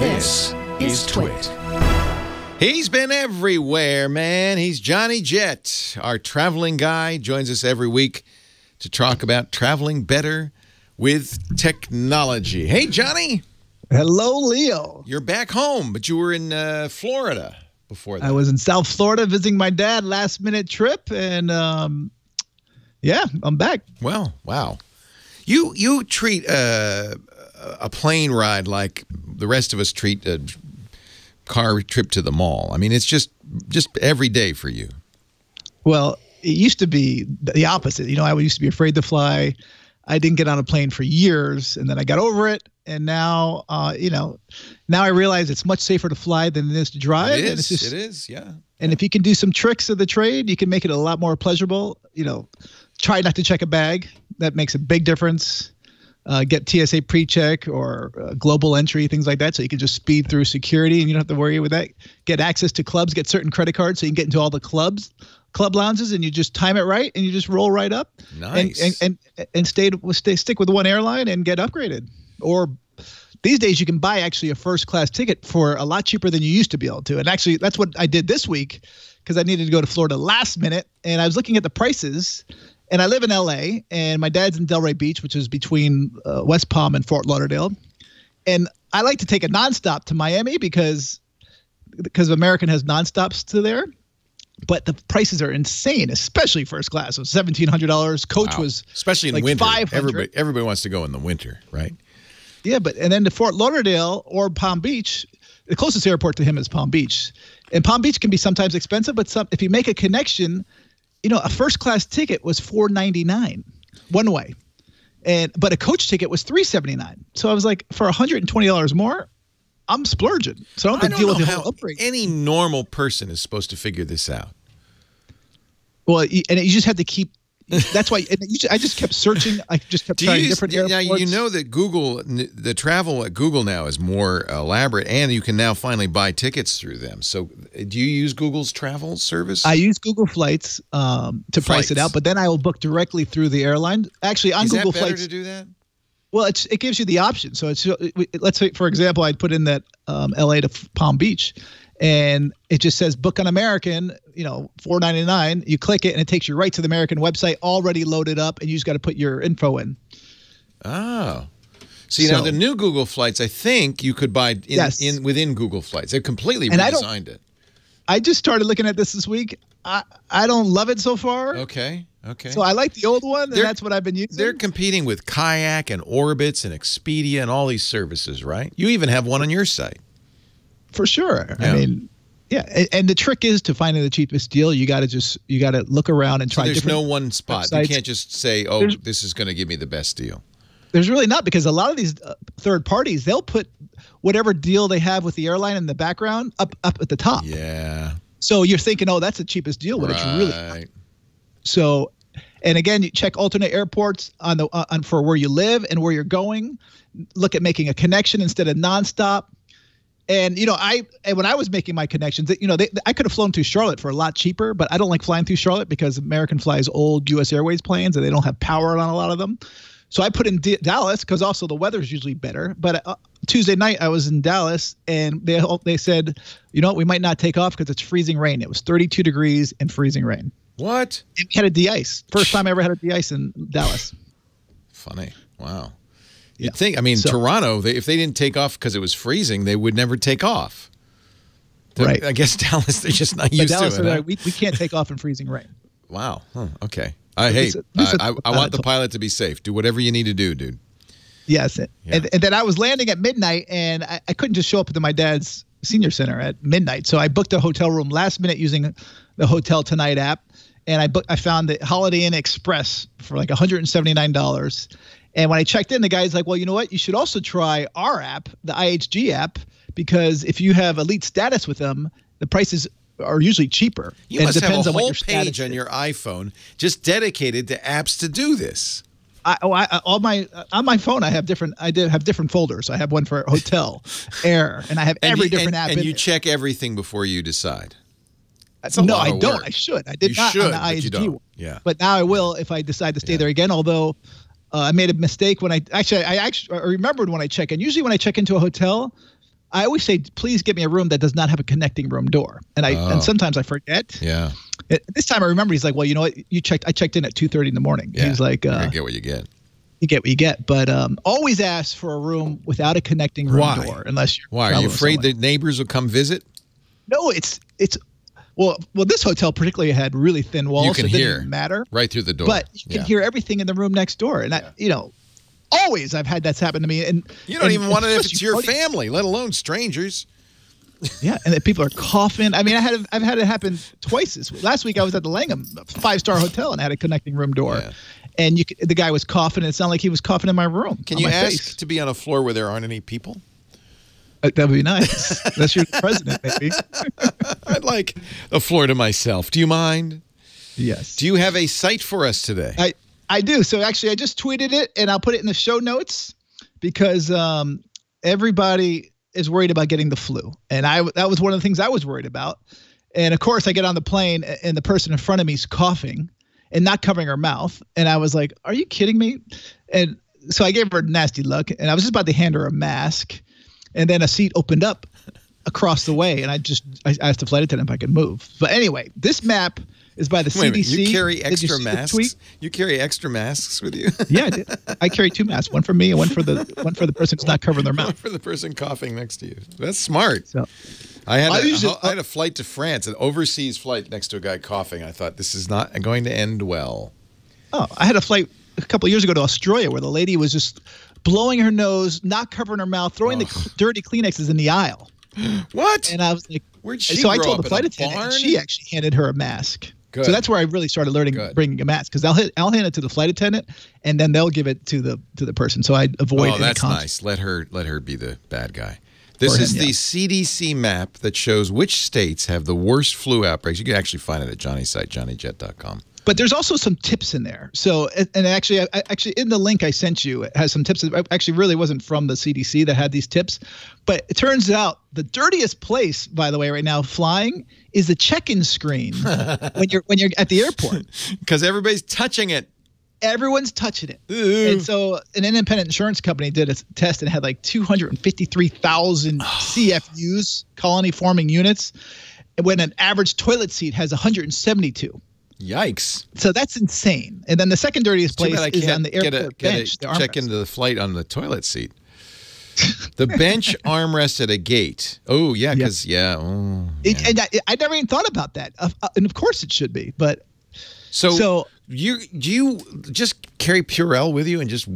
This is TWiT. He's been everywhere, man. He's Johnny Jet, our traveling guy. Joins us every week to talk about traveling better with technology. Hey, Johnny. Hello, Leo. You're back home, but you were in Florida before that. I was in South Florida visiting my dad, last-minute trip, and yeah, I'm back. Well, wow. You treat a plane ride like the rest of us treat a car trip to the mall. I mean, it's just every day for you. Well, it used to be the opposite. You know, I used to be afraid to fly. I didn't get on a plane for years, and then I got over it. And now, you know, now I realize it's much safer to fly than it is to drive. It is. And it's just, it is. Yeah. And if you can do some tricks of the trade, you can make it a lot more pleasurable. You know, try not to check a bag. That makes a big difference. Get TSA pre-check or global entry, things like that, so you can just speed through security and you don't have to worry with that. Get access to clubs, get certain credit cards so you can get into all the club lounges, and you just time it right and you just roll right up. Nice. And stick with one airline and get upgraded. Or these days you can buy actually a first class ticket for a lot cheaper than you used to be able to. And actually that's what I did this week because I needed to go to Florida last minute, and I was looking at the prices. And I live in L.A., and my dad's in Delray Beach, which is between West Palm and Fort Lauderdale. And I like to take a nonstop to Miami because American has nonstops to there. But the prices are insane, especially first class. So $1,700. Coach was especially in like winter. $500. Everybody wants to go in the winter, right? Yeah, and then to Fort Lauderdale or Palm Beach, the closest airport to him is Palm Beach. And Palm Beach can be sometimes expensive, but if you make a connection. You know, a first class ticket was $499 one way, but a coach ticket was $379. So I was like, for $120 more, I'm splurging. So I don't have to deal with the whole upgrade. Any normal person is supposed to figure this out. Well, and you just have to keep. That's why I just kept searching. I just kept trying different airports. Now, you know that the travel at Google now is more elaborate, and you can now finally buy tickets through them. So do you use Google's travel service? I use Google Flights to price it out, but then I will book directly through the airline. Actually, on Google Flights. Is that better to do that? Well, it gives you the option. So let's say, for example, I'd put in that LA to Palm Beach. And it just says book on American, you know, $4.99. You click it and it takes you right to the American website, already loaded up, and you just got to put your info in. Oh. See, now the new Google Flights, I think you could buy within Google Flights. They've completely redesigned it. I just started looking at this week. I don't love it so far. Okay. So I like the old one, and that's what I've been using. They're competing with Kayak and Orbitz and Expedia and all these services, right? You even have one on your site. For sure. Yeah. I mean, yeah. And the trick is to finding the cheapest deal. You got to look around and try different. There's no one spot. Websites. You can't just say, "Oh, this is going to give me the best deal." There's really not, because a lot of these third parties, they'll put whatever deal they have with the airline in the background up at the top. Yeah. So you're thinking, "Oh, that's the cheapest deal," but it's really not. So, and again, you check alternate airports on for where you live and where you're going. Look at making a connection instead of nonstop. And, you know, when I was making my connections, you know, I could have flown through Charlotte for a lot cheaper, but I don't like flying through Charlotte because American flies old U.S. Airways planes and they don't have power on a lot of them. So I put in Dallas because also the weather is usually better. But Tuesday night I was in Dallas and they said, you know, we might not take off because it's freezing rain. It was 32 degrees and freezing rain. What? And we had a de-ice. First time I ever had a de-ice in Dallas. Funny. Wow. You'd think, I mean, Toronto, if they didn't take off because it was freezing, they would never take off. Right. I guess Dallas, they're just not used to it. Huh? We can't take off in freezing rain. Wow. Huh. Okay. I want the pilot to be safe. Do whatever you need to do, dude. Yes. Yeah. And then I was landing at midnight, and I couldn't just show up to my dad's senior center at midnight. So I booked a hotel room last minute using the Hotel Tonight app. And I found the Holiday Inn Express for like $179. And when I checked in, the guy's like, well, you know what? You should also try our app, the IHG app, because if you have elite status with them, the prices are usually cheaper. You must have a whole page on your iPhone just dedicated to apps to do this. On my phone, I have different folders. I have one for hotel, air, and I have every different app. And you check everything before you decide. No, I don't. I should. I did not on the IHG one. Yeah. But now I will if I decide to stay there again. Although I made a mistake when I remembered when I check in. Usually when I check into a hotel, I always say, please get me a room that does not have a connecting room door. And sometimes I forget. Yeah. This time I remember. He's like, well, you know what? I checked in at 2:30 in the morning. Yeah. He's like, you get what you get. You get what you get. But always ask for a room without a connecting room door. Unless you're Why? Are you afraid that neighbors will come visit? No, it's well, this hotel particularly had really thin walls. You can so it hear didn't right right through the door. But you can hear everything in the room next door. And always I've had that's happened to me. And you don't even want it if it's your family, let alone strangers. Yeah, and that people are coughing. I mean, I've had it happen twice. Last week I was at the Langham 5-star hotel and I had a connecting room door, and the guy was coughing. And it sounded like he was coughing in my room. Can you ask to be on a floor where there aren't any people? That would be nice. That's your president, maybe. I'd like a floor to myself. Do you mind? Yes. Do you have a site for us today? I do. So actually, I just tweeted it, and I'll put it in the show notes because everybody is worried about getting the flu. And that was one of the things I was worried about. And of course I get on the plane and the person in front of me is coughing and not covering her mouth. And I was like, are you kidding me? And so I gave her a nasty look and I was just about to hand her a mask. And then a seat opened up across the way. And I asked the flight attendant if I could move. But anyway, this map is by the CDC. You carry extra masks? You carry extra masks with you? Yeah, I carry 2 masks, one for me and one for the person who's not covering their mouth. One for the person coughing next to you. That's smart. So, I had a flight to France, an overseas flight next to a guy coughing. I thought this is not going to end well. Oh, I had a flight a couple of years ago to Australia where the lady was just blowing her nose, not covering her mouth, throwing the dirty Kleenexes in the aisle. What? And I was like, where'd she so I grow told up the flight attendant, and she actually handed her a mask. Good. So that's where I really started learning bringing a mask because I'll hand it to the flight attendant and then they'll give it to the person. So I avoid. Oh, that's nice. Let her be the bad guy. This is the CDC map that shows which states have the worst flu outbreaks. You can actually find it at Johnny's site, johnnyjet.com. But there's also some tips in there. So, and actually in the link I sent you, it has some tips. It actually really wasn't from the CDC that had these tips. But it turns out the dirtiest place, by the way, right now flying is the check-in screen when you're at the airport. Because everybody's touching it. Everyone's touching it. Ooh. And so an independent insurance company did a test and had like 253,000 CFUs, colony-forming units, when an average toilet seat has 172. Yikes. So that's insane. And then the second dirtiest place is on the airport bench. Check into the flight on the toilet seat. The bench armrest at a gate. Oh, yeah, because, And I never even thought about that. And of course it should be. But So do you just carry Purell with you and just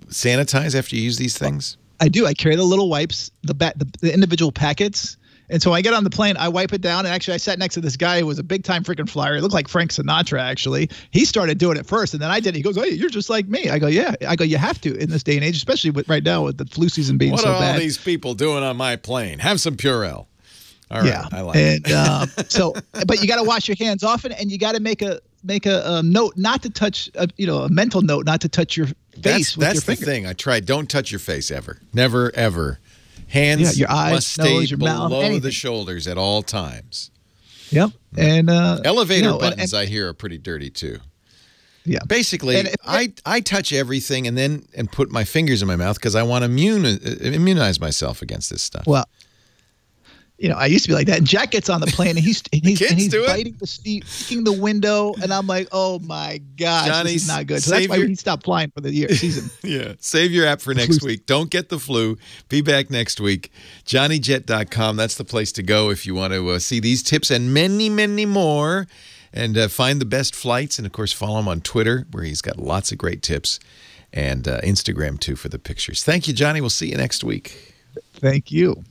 sanitize after you use these things? I do. I carry the little wipes, the individual packets. And so I get on the plane, I wipe it down. And actually, I sat next to this guy who was a big time freaking flyer. He looked like Frank Sinatra, actually. He started doing it first. And then I did it. He goes, oh, you're just like me. I go, yeah. I go, you have to in this day and age, especially right now with the flu season being so bad. What are all these people doing on my plane? Have some Purell. All right. I like it. But you got to wash your hands often and you got to make a note not to touch, a mental note not to touch your face with your finger. That's the thing. I tried. Don't touch your face ever. Never, ever. Hands your eyes, must stay nose, your below mouth, the shoulders at all times. Yep. And elevator buttons, I hear, are pretty dirty too. Yeah. Basically, I touch everything and put my fingers in my mouth because I want to immunize myself against this stuff. Well, I used to be like that. And Jack gets on the plane and he's biting the seat, kicking the window, and I'm like, oh my gosh, Johnny, this is not good. So that's why he stopped flying for the season. Yeah. Save your app for next week. Don't get the flu. Be back next week. JohnnyJet.com. That's the place to go if you want to see these tips and many, many more. And find the best flights. And, of course, follow him on Twitter where he's got lots of great tips. And Instagram, too, for the pictures. Thank you, Johnny. We'll see you next week. Thank you.